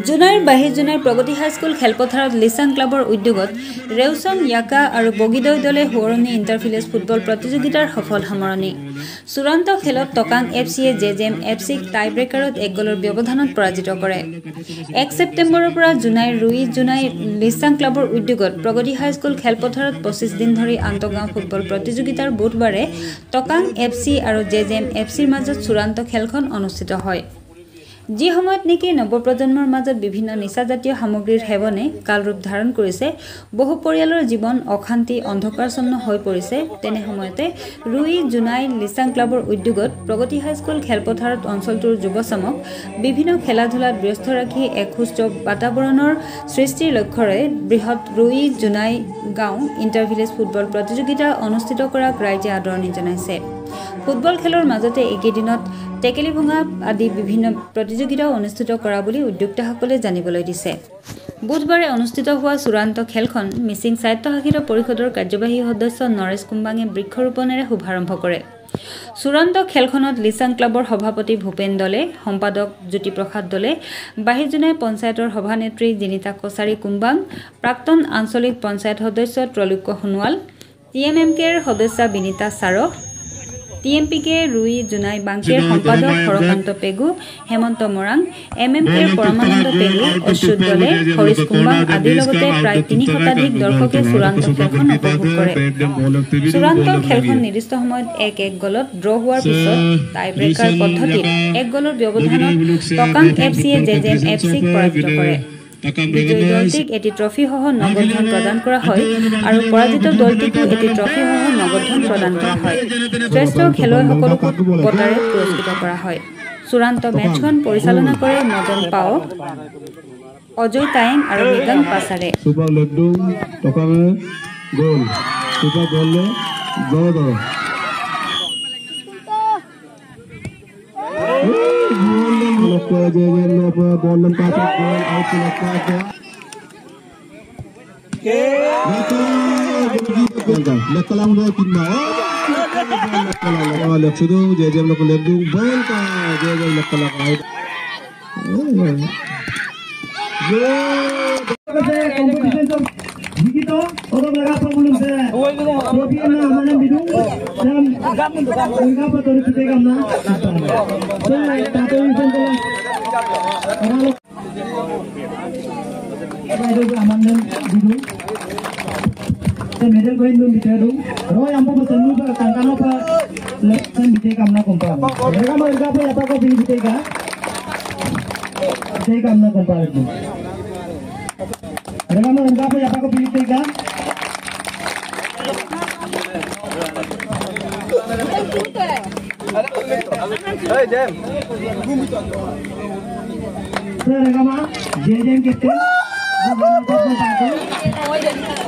জুনাইৰ বাহিৰজুনাইৰ প্ৰগতি হাইস্কুল খেলপথাৰত লিচাং ক্লাবৰ উদ্যোগত ৰেউচন ইয়াকা আৰু বগিদৈ দলে সোঁৱৰণি ইণ্টাৰভিলেজ ফুটবল প্ৰতিযোগিতাৰ সফল সামৰণি। চূড়ান্ত খেলত টকাং এফচিয়ে জেজেম এফচিক টাই ব্ৰেকাৰত 1 গলৰ ব্যৱধানত পৰাজিত কৰে। 1 ছেপ্টেম্বৰৰ পৰা জুনাইৰ জুনাই লিচাং ক্লাবৰ উদ্যোগত প্ৰগতি হাইস্কুল খেলপথাৰত 25 দিন ধৰি আন্তঃগাঁও ফুটবল প্ৰতিযোগিতাৰ বুধবাৰে টকাং এফচি আৰু জেজেম এফচিৰ মাজত চূড়ান্ত খেলখন অনুষ্ঠিত হয়। যি সময়ত নেকি নৱপ্ৰজন্মৰ মাজত বিভিন্ন নিচাজাতীয় সামগ্ৰীৰ সেৱনে কালৰূপ ধাৰণ কৰিছে, বহু পৰিয়ালৰ জীৱন অশান্তি অন্ধকাৰচ্ছন্ন হৈ পৰিছে, তেনে সময়তে জুনাই লিচাং ক্লাবৰ উদ্যোগত প্ৰগতি হাইস্কুল খেলপথাৰত অঞ্চলটোৰ যুৱচামক বিভিন্ন খেলা ধূলাত ব্যস্ত ৰাখি এক সুস্থ বাতাবৰণৰ সৃষ্টিৰ লক্ষ্যৰে বৃহৎ জুনাই গাঁও ইণ্টাৰভিলেজ ফুটবল প্ৰতিযোগিতা অনুষ্ঠিত কৰাক ৰাইজে আদৰণি জনাইছে। ফুটবল খেলৰ মাজতে একেদিনত টেকেলি ভঙা আদি বিভিন্ন প্ৰতিযোগিতাও অনুষ্ঠিত কৰা বুলি উদ্যোক্তাসকলে জানিবলৈ দিছে। বুধবাৰে অনুষ্ঠিত হোৱা চূড়ান্ত খেলখন মিচিং স্বায়ত্তশাসিত পৰিষদৰ কাৰ্যবাহী সদস্য নৰেশ কুম্বাঙে বৃক্ষৰোপণেৰে শুভাৰম্ভ কৰে। চূড়ান্ত খেলখনত লিচাং ক্লাবৰ সভাপতি ভূপেন দলে, সম্পাদক জ্যোতিপ্ৰসাদ দলে, বাহিৰজুনাই পঞ্চায়তৰ সভানেত্ৰী জিনিতা কছাৰী কুম্বাং, প্ৰাক্তন আঞ্চলিক পঞ্চায়ত সদস্য ত্ৰৈলোক্য সোণোৱাল, TMMKৰ সদস্যা বিনীতা চাৰহ, TMPK জুনাই বাংকেৰ সম্পাদক হৰকান্ত পেগু, হেমন্ত মৰাং, MMKৰ পৰমানন্দ পেগু, অচ্যুত দলে, হৰিশ কুম্বাং আদিৰ লগতে প্ৰায় 3 শতাধিক দৰ্শকে চূড়ান্ত খেলখন উপভোগ কৰে। চূড়ান্ত খেলখন নিৰ্দিষ্ট সময়ত 1-1 গলত ড্ৰ হোৱাৰ পিছত টাই ব্ৰেকাৰ পদ্ধতিত 1 গলৰ ব্যৱধানত টকাং এফচিয়ে জেজেম এফচিক পৰাজিত কৰে। বিজয়ী দলটিক এটি ট্ৰফিসহ নগদ ধন প্ৰদান কৰা হয় আৰু পৰাজিত দলটিকো এটি ট্ৰফিসহ নগদ ধন প্ৰদান কৰা হয়। শ্ৰেষ্ঠ খেলুৱৈসকলকো বঁটাৰে পুৰস্কৃত কৰা হয়। চূড়ান্ত মেচখন পৰিচালনা কৰে মদন পাও, অজয় টায়েং আৰু Mrigang পাছাৰে। medal ko hindi bitero roy ampo bersemu ka tangkano pa lesan bite kamna kompa mereka mereka pa apa ko bili bite ka kamna kompa itu mereka pa apa ko bili bite ka hey jam mereka ma jam kete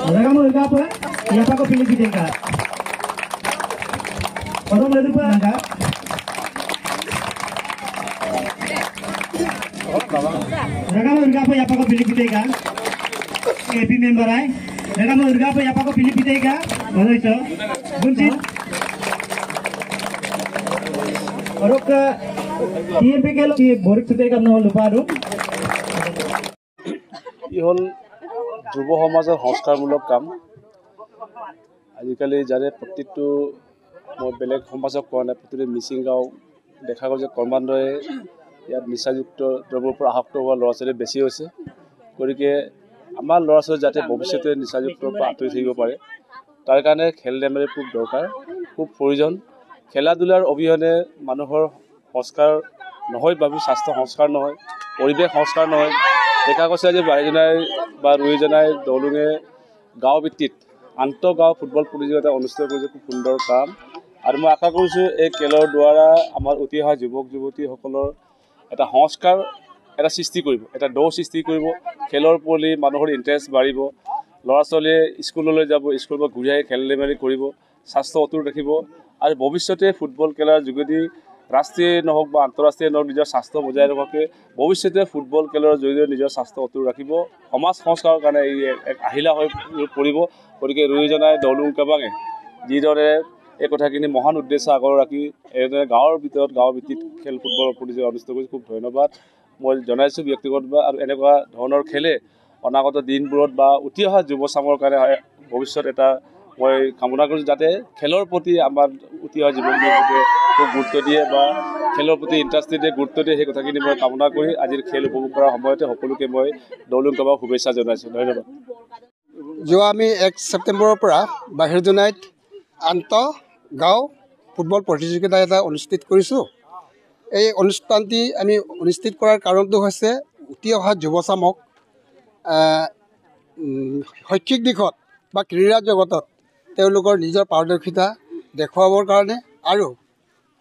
mereka mereka apa ya apa kau pilih kita orang lebih apa mereka apa ya apa kau pilih kita AP member ay mereka apa ya apa kau pilih kita mana itu bunyi orang ke TMPK lo borik kita nol lupa dong হল যুৱ সমাজৰ সংস্কাৰমূলক কাম। আজিকালি জানে প্ৰতিটো মই বেলেগ সমাজক কোৱা নাই, প্ৰতিটো মিচিং গাঁও দেখা গ'ল যে ক্ৰমান্বয়ে ইয়াত নিচাযুক্ত দ্ৰব্যৰ পৰা আসক্ত হোৱা ল'ৰা ছোৱালী বেছি হৈছে। গতিকে আমাৰ ল'ৰা ছোৱালী যাতে ভৱিষ্যতে নিচাযুক্তৰ পৰা আঁতৰি থাকিব পাৰে, তাৰ কাৰণে খেল ধেমালি খুব দৰকাৰ, খুব প্ৰয়োজন। খেলা ধূলাৰ অবিহনে মানুহৰ সংস্কাৰ নহয়, বাবে স্বাস্থ্য সংস্কাৰ নহয়, পৰিৱেশ সংস্কাৰ নহয়। দেখা গৈছে যে বাৰিজনাই বা জনাই দলুঙে গাঁও ভিত্তিত আন্তঃগাঁও ফুটবল প্ৰতিযোগিতা অনুষ্ঠিত কৰিছে, খুব সুন্দৰ কাম। আৰু মই আশা কৰিছোঁ এই খেলৰ দ্বাৰা আমাৰ উঠি অহা যুৱক যুৱতীসকলৰ এটা সংস্কাৰ এটা সৃষ্টি কৰিব, এটা দৌৰ সৃষ্টি কৰিব। খেলৰ প্ৰতি মানুহৰ ইণ্টাৰেষ্ট বাঢ়িব, ল'ৰা ছোৱালীয়ে স্কুললৈ যাব, স্কুলৰ পৰা ঘূৰি আহি খেল ধেমালি কৰিব, স্বাস্থ্য অটুট ৰাখিব আৰু ভৱিষ্যতে ফুটবল খেলাৰ যোগেদি ৰাষ্ট্ৰীয় নহওক বা আন্তঃৰাষ্ট্ৰীয় নহওক নিজৰ স্বাস্থ্য বজাই ৰখাকে ভৱিষ্যতে ফুটবল খেলৰ জৰিয়তে নিজৰ স্বাস্থ্য অটুট ৰাখিব সমাজ সংস্কাৰৰ কাৰণে ই এক আহিলা হৈ পৰিব গতিকে ৰুইজনাই দৌলুং কাবাঙে যিদৰে এই কথাখিনি মহান উদ্দেশ্য আগৰ ৰাখি এইদৰে গাঁৱৰ ভিতৰত গাঁৱৰ ভিত্তিত খেল ফুটবলৰ প্ৰতিযোগিতা অনুষ্ঠিত কৰিছে খুব ধন্যবাদ মই জনাইছোঁ ব্যক্তিগতভাৱে আৰু এনেকুৱা ধৰণৰ খেলে অনাগত দিনবোৰত বা উঠি অহা যুৱচামৰ কাৰণে ভৱিষ্যত এটা মই কামনা কৰিছোঁ যাতে খেলৰ প্ৰতি আমাৰ উঠি অহা জীৱনবোৰে খুব গুৰুত্ব দিয়ে বা খেলৰ প্ৰতি ইণ্টাৰেষ্টেডে গুৰুত্ব দিয়ে সেই কথাখিনি মই কামনা কৰি আজিৰ খেল উপভোগ কৰাৰ সময়তে সকলোকে মই দৌলুং কাবাক শুভেচ্ছা জনাইছোঁ ধন্যবাদ যোৱা আমি 1 ছেপ্টেম্বৰৰ পৰা বাহিৰজোনাইত গাঁও ফুটবল প্ৰতিযোগিতা এটা অনুষ্ঠিত কৰিছোঁ এই অনুষ্ঠানটি আমি অনুষ্ঠিত কৰাৰ কাৰণটো হৈছে উঠি অহা যুৱচামক শৈক্ষিক দিশত বা ক্ৰীড়া জগতত তেওঁলোকৰ নিজৰ পাৰদৰ্শিতা দেখুৱাবৰ কাৰণে আৰু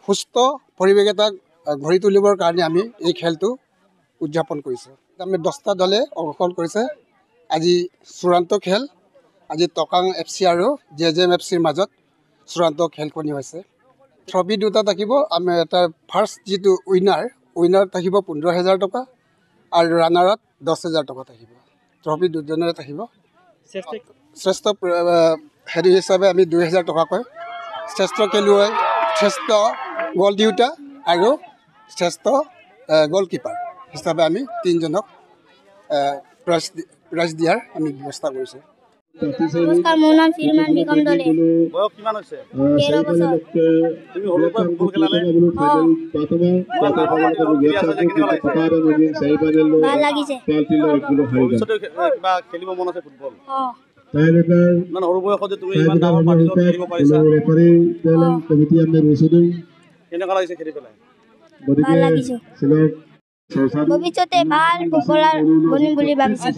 সুস্থ পৰিৱেশ এটা গঢ়ি তুলিবৰ কাৰণে আমি এই খেলটো উদযাপন কৰিছোঁ আমি 10টা দলে অংশগ্ৰহণ কৰিছে আজি চূড়ান্ত খেল আজি টকাং FC আৰু JJM FCৰ মাজত চূড়ান্ত খেলখনি হৈছে ট্ৰফি দুটা থাকিব আমি এটা ফাৰ্ষ্ট যিটো উইনাৰ থাকিব 15,000 টকা আৰু ৰানাৰত 10,000 টকা থাকিব ট্ৰফি দুজনেৰে থাকিব শ্ৰেষ্ঠ হেৰি হিচাপে আমি 2,000 টকাকৈ শ্ৰেষ্ঠ খেলুৱৈ শ্ৰেষ্ঠ গ'ল দিওঁতা আৰু শ্ৰেষ্ঠ গ'লকিপাৰ হিচাপে আমি 3জনক প্ৰাইজ দিয়াৰ আমি ব্যৱস্থা কৰিছোঁ নমস্কাৰ মোৰ নাম শ্ৰীমান বিকম দলে বয়স কিমান হৈছে 13 বছৰ তুমি সৰুৰ পৰা ফুটবল খেলালে ভাল লাগিছে ভৱিষ্যতে কিবা খেলিব মন আছে ফুটবল ইমান সৰু বয়সত যে তুমি ইমান ডাঙৰ পাৰ্টিত খেলিব পাৰিছা কেনেকুৱা লাগিছে খেলি পেলাই ভাল লাগিছে ভৱিষ্যতে ভাল ফুটবলাৰ বনিম বুলি ভাবিছোঁ